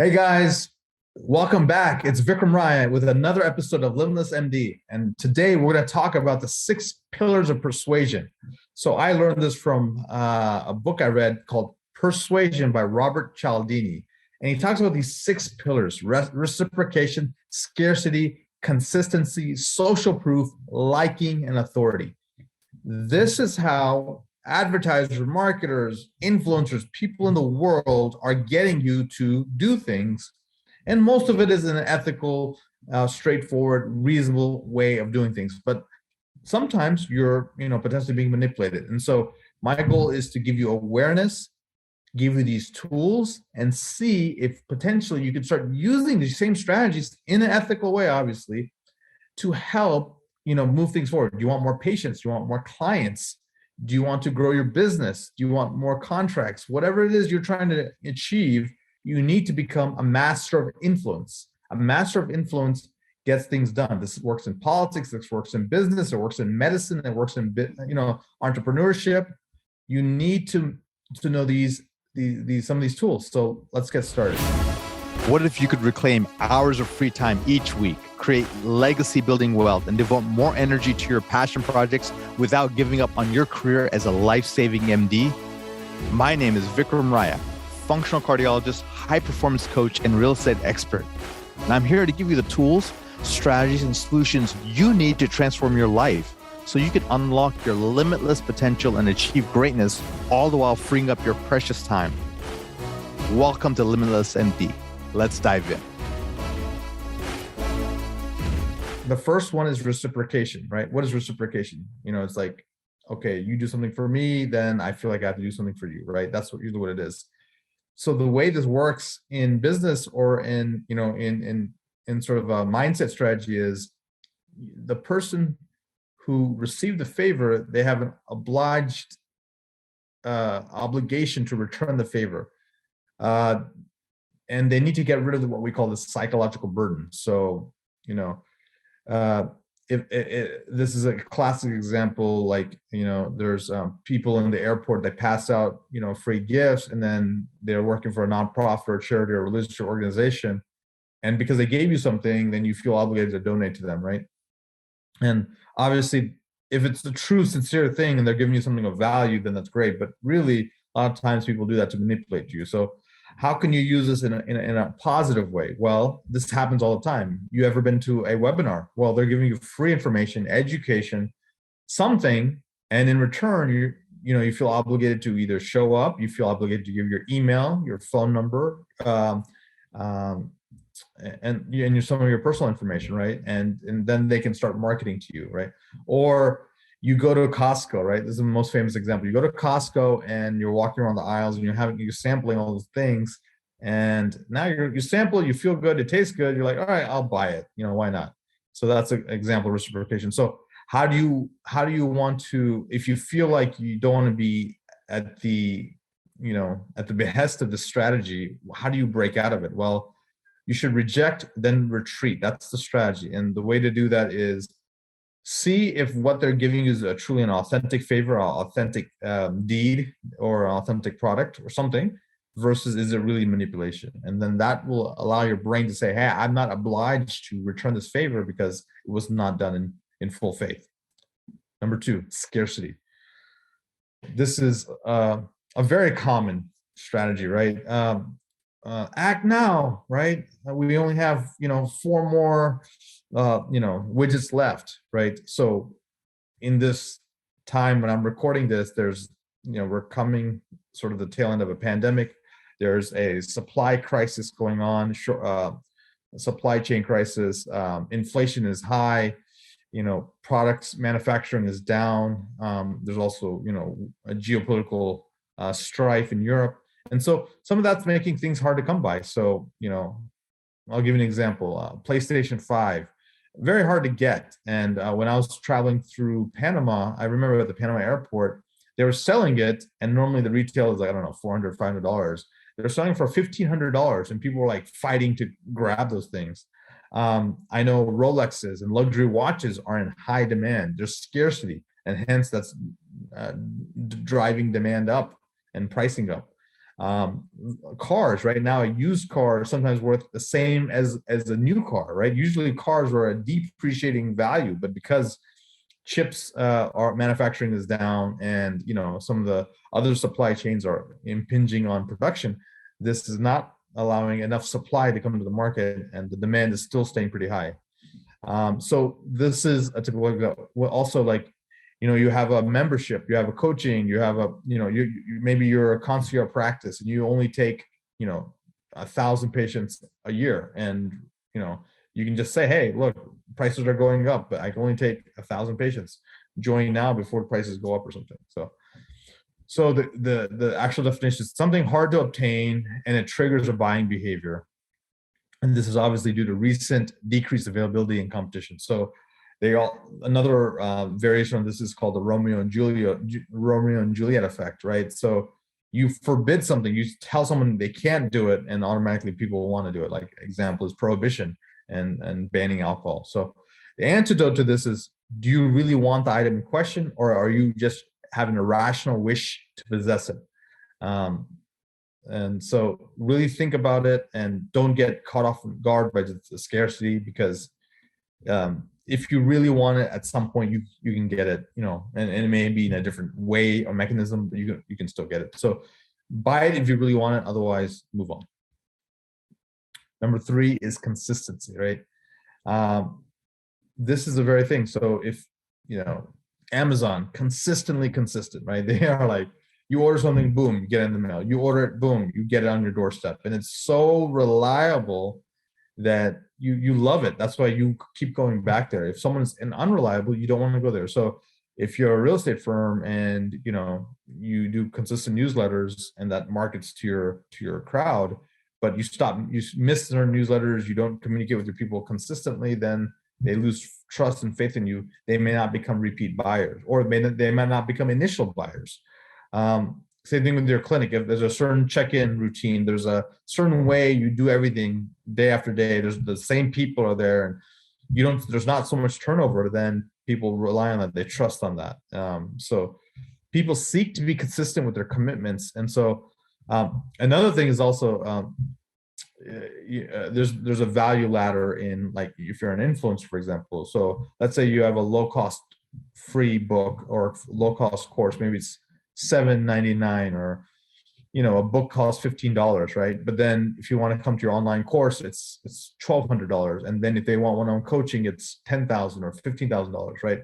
Hey guys, welcome back. It's Vikram Raya with another episode of Limitless MD. And today we're going to talk about the 6 pillars of persuasion. So I learned this from a book I read called Persuasion by Robert Cialdini. And he talks about these 6 pillars: reciprocation, scarcity, consistency, social proof, liking, and authority. This is how advertisers, marketers, influencers, people in the world are getting you to do things. And most of it is an ethical, straightforward, reasonable way of doing things. But sometimes you're, potentially being manipulated. And so my goal is to give you awareness, give you these tools, and see if potentially you can start using these same strategies in an ethical way, obviously, to help move things forward. Do you want more patients? Do you want more clients? Do you want to grow your business? Do you want more contracts? Whatever it is you're trying to achieve, you need to become a master of influence. A master of influence gets things done. This works in politics, this works in business, it works in medicine, it works in entrepreneurship. You need to know these some of these tools. So let's get started. What if you could reclaim hours of free time each week, create legacy building wealth, and devote more energy to your passion projects without giving up on your career as a life-saving MD? My name is Vikram Raya, functional cardiologist, high performance coach, and real estate expert. And I'm here to give you the tools, strategies, and solutions you need to transform your life so you can unlock your limitless potential and achieve greatness, all the while freeing up your precious time. Welcome to Limitless MD. Let's dive in. The first one is reciprocation, right? What is reciprocation? It's like, okay, you do something for me, then I feel like I have to do something for you, right? That's usually what it is. So the way this works in business or in sort of a mindset strategy is the person who received the favor, they have an obligation to return the favor. And they need to get rid of what we call the psychological burden. So, if this is a classic example, like, there's people in the airport that pass out, free gifts, and then they're working for a nonprofit or charity or religious organization. And because they gave you something, then you feel obligated to donate to them, right? And obviously, if it's the true, sincere thing and they're giving you something of value, then that's great. But really, a lot of times people do that to manipulate you. So how can you use this in a positive way? Well, this happens all the time. You ever been to a webinar? Well, they're giving you free information, education, something, and in return, you feel obligated to either show up, you feel obligated to give your email, your phone number, and some of your personal information, right? And then they can start marketing to you, right? Or you go to Costco, right? This is the most famous example. You go to Costco and you're walking around the aisles and you're sampling all those things. And now you sample, you feel good, it tastes good. You're like, all right, I'll buy it. Why not? So that's an example of reciprocation. So how do you want to, if you feel like you don't want to be at the behest of the strategy, how do you break out of it? Well, you should reject, then retreat. That's the strategy. And the way to do that is see if what they're giving you is truly an authentic favor, an authentic deed, or an authentic product or something, versus is it really manipulation? And then that will allow your brain to say, hey, I'm not obliged to return this favor because it was not done in full faith. Number 2, scarcity. This is a very common strategy, right? Act now, right? We only have 4 more widgets left, right? So in this time when I'm recording this, there's we're coming sort of the tail end of a pandemic. There's a supply crisis going on, supply chain crisis. Inflation is high. Products manufacturing is down. There's also a geopolitical strife in Europe. And so some of that's making things hard to come by. So, I'll give you an example. PlayStation 5, very hard to get. And when I was traveling through Panama, I remember at the Panama airport, they were selling it. And normally the retail is like, I don't know, $400, $500. They're selling for $1,500. And people were like fighting to grab those things. I know Rolexes and luxury watches are in high demand. There's scarcity. And hence that's driving demand up and pricing up. um, cars right now, a used car is sometimes worth the same as a new car, right? Usually cars are a depreciating value, but because chips are manufacturing is down, and some of the other supply chains are impinging on production, this is not allowing enough supply to come to the market, and the demand is still staying pretty high. So this is a typical example. Well, also, like, you have a membership, you have a coaching, you have a, maybe you're a concierge practice and you only take, 1,000 patients a year. And, you can just say, hey, look, prices are going up, but I can only take 1,000 patients. Join now before prices go up or something. So the actual definition is something hard to obtain and it triggers a buying behavior. And this is obviously due to recent decreased availability and competition. So another variation of this is called the Romeo and Juliet effect, right? So you forbid something, you tell someone they can't do it, and automatically people will want to do it. Like example is prohibition and banning alcohol. So the antidote to this is, do you really want the item in question, or are you just having a rational wish to possess it? And so really think about it and don't get caught off guard by the scarcity, because if you really want it, at some point you can get it, and it may be in a different way or mechanism, but you can still get it. So buy it if you really want it, otherwise move on. Number 3 is consistency, right? This is the very thing. So if, Amazon, consistently consistent, right? They are like, you order something, boom, you get it in the mail. You order it, boom, you get it on your doorstep. And it's so reliable that you love it. That's why you keep going back there. If someone's unreliable, you don't want to go there. So if you're a real estate firm and you do consistent newsletters and that markets to your crowd, but you miss their newsletters, you don't communicate with your people consistently, then they lose trust and faith in you. They may not become repeat buyers, or they might not become initial buyers. Same thing with your clinic. If there's a certain check-in routine, there's a certain way you do everything day after day, there's the same people are there, and there's not so much turnover, then people rely on that. They trust on that. So people seek to be consistent with their commitments. And so another thing is also there's a value ladder in, like, if you're an influencer, for example. So let's say you have a low-cost free book or low-cost course, maybe it's $7.99, or a book costs $15, right? But then if you want to come to your online course, it's $1,200, and then if they want one-on-one coaching, it's $10,000 or $15,000, right?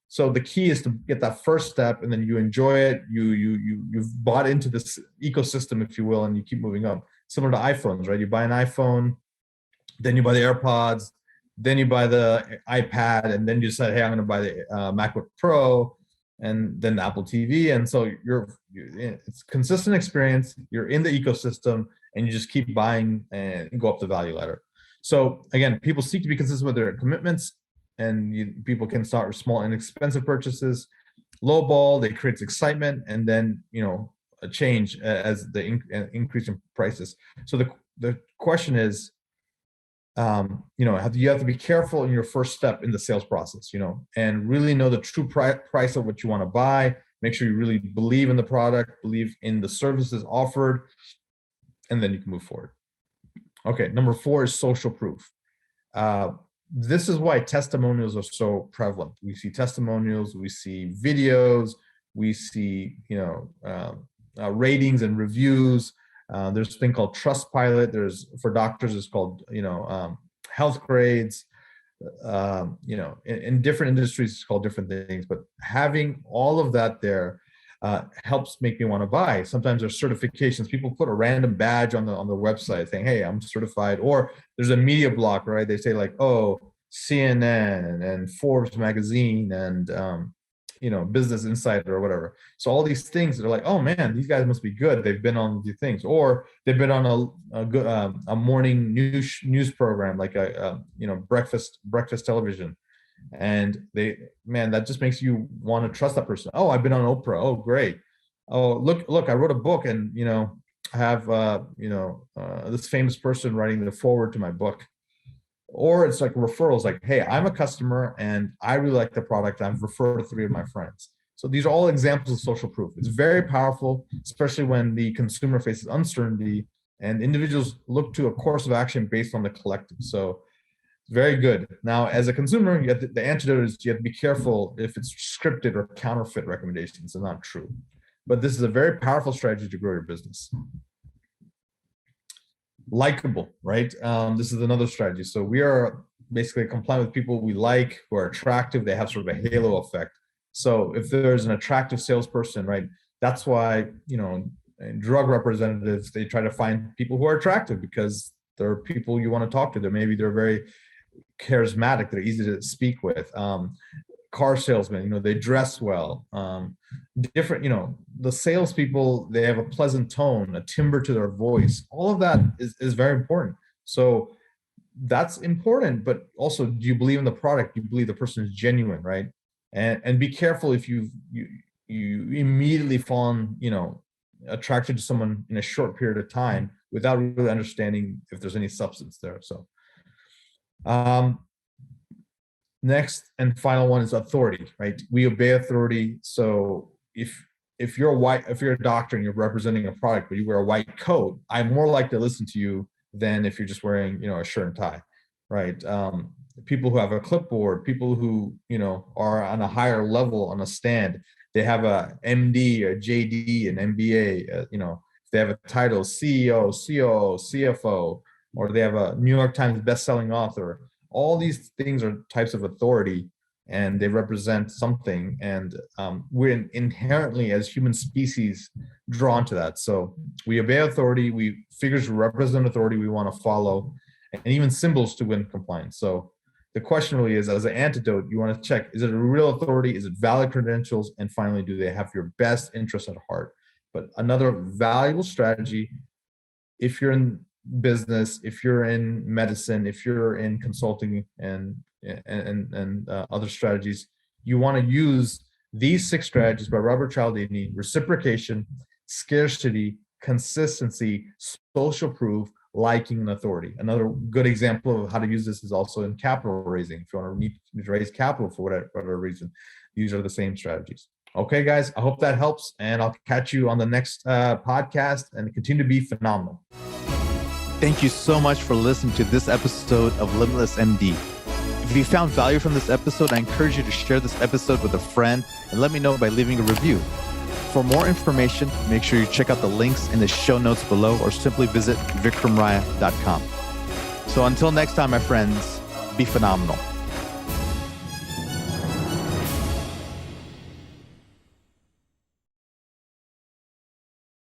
So the key is to get that first step, and then you enjoy it. You've bought into this ecosystem, if you will, and you keep moving up. Similar to iPhones, right? You buy an iPhone, then you buy the AirPods, then you buy the iPad, and then you decide, hey, I'm going to buy the MacBook Pro, and then the Apple TV. And so it's consistent experience. You're in the ecosystem, and you just keep buying and go up the value ladder. So again, people seek to be consistent with their commitments, and people can start with small, inexpensive purchases. Low ball, they create excitement, and then a change as the increase in prices. So the question is, you have to be careful in your first step in the sales process, and really know the true price of what you want to buy. Make sure you really believe in the product, believe in the services offered, and then you can move forward. Okay, number 4 is social proof. This is why testimonials are so prevalent. We see testimonials, we see videos, we see ratings and reviews. There's a thing called Trustpilot. There's, for doctors, it's called health grades. In different industries, it's called different things. But having all of that there helps make me want to buy. Sometimes there's certifications. People put a random badge on the website saying, "Hey, I'm certified." Or there's a media block, right? They say like, "Oh, CNN and Forbes magazine and Business Insider," or whatever. So all these things that are like, "Oh man, these guys must be good. They've been on these things," or they've been on a morning news program, like a breakfast television. And that just makes you want to trust that person. Oh, I've been on Oprah. Oh, great. Oh, look, I wrote a book, and I have this famous person writing the foreword to my book. Or it's like referrals, like, "Hey, I'm a customer and I really like the product. I've referred to 3 of my friends." So these are all examples of social proof. It's very powerful, especially when the consumer faces uncertainty and individuals look to a course of action based on the collective. So very good. Now, as a consumer, you have the antidote is you have to be careful if it's scripted or counterfeit recommendations and not true. But this is a very powerful strategy to grow your business. Likable, right? This is another strategy. So we are basically compliant with people we like, who are attractive. They have sort of a halo effect. So if there's an attractive salesperson, right, that's why, drug representatives, they try to find people who are attractive because they're people you want to talk to. They're very charismatic. They're easy to speak with. Car salesmen, they dress well. The salespeople, they have a pleasant tone, a timbre to their voice. All of that is very important. So that's important, but also, do you believe in the product? Do you believe the person is genuine, right? And be careful if you immediately fall on, attracted to someone in a short period of time without really understanding if there's any substance there. So next and final one is authority, right? We obey authority. So if you're a doctor and you're representing a product, but you wear a white coat, I'm more likely to listen to you than if you're just wearing, a shirt and tie, right? People who have a clipboard, people who, are on a higher level on a stand, they have a MD, a JD, an MBA, if they have a title, CEO, COO, CFO, or they have a New York Times bestselling author. All these things are types of authority, and they represent something. And we're inherently, as human species, drawn to that. So we obey authority. Figures represent authority we want to follow, and even symbols to win compliance. So the question really is, as an antidote, you want to check, is it a real authority? Is it valid credentials? And finally, do they have your best interest at heart? But another valuable strategy, if you're in business, if you're in medicine, if you're in consulting and other strategies, you want to use these 6 strategies by Robert Cialdini: reciprocation, scarcity, consistency, social proof, liking, and authority. Another good example of how to use this is also in capital raising. If you want to need to raise capital for whatever reason, these are the same strategies. Okay, guys, I hope that helps, and I'll catch you on the next podcast, and continue to be phenomenal. Thank you so much for listening to this episode of Limitless MD. If you found value from this episode, I encourage you to share this episode with a friend and let me know by leaving a review. For more information, make sure you check out the links in the show notes below, or simply visit vikramraya.com. So until next time, my friends, be phenomenal.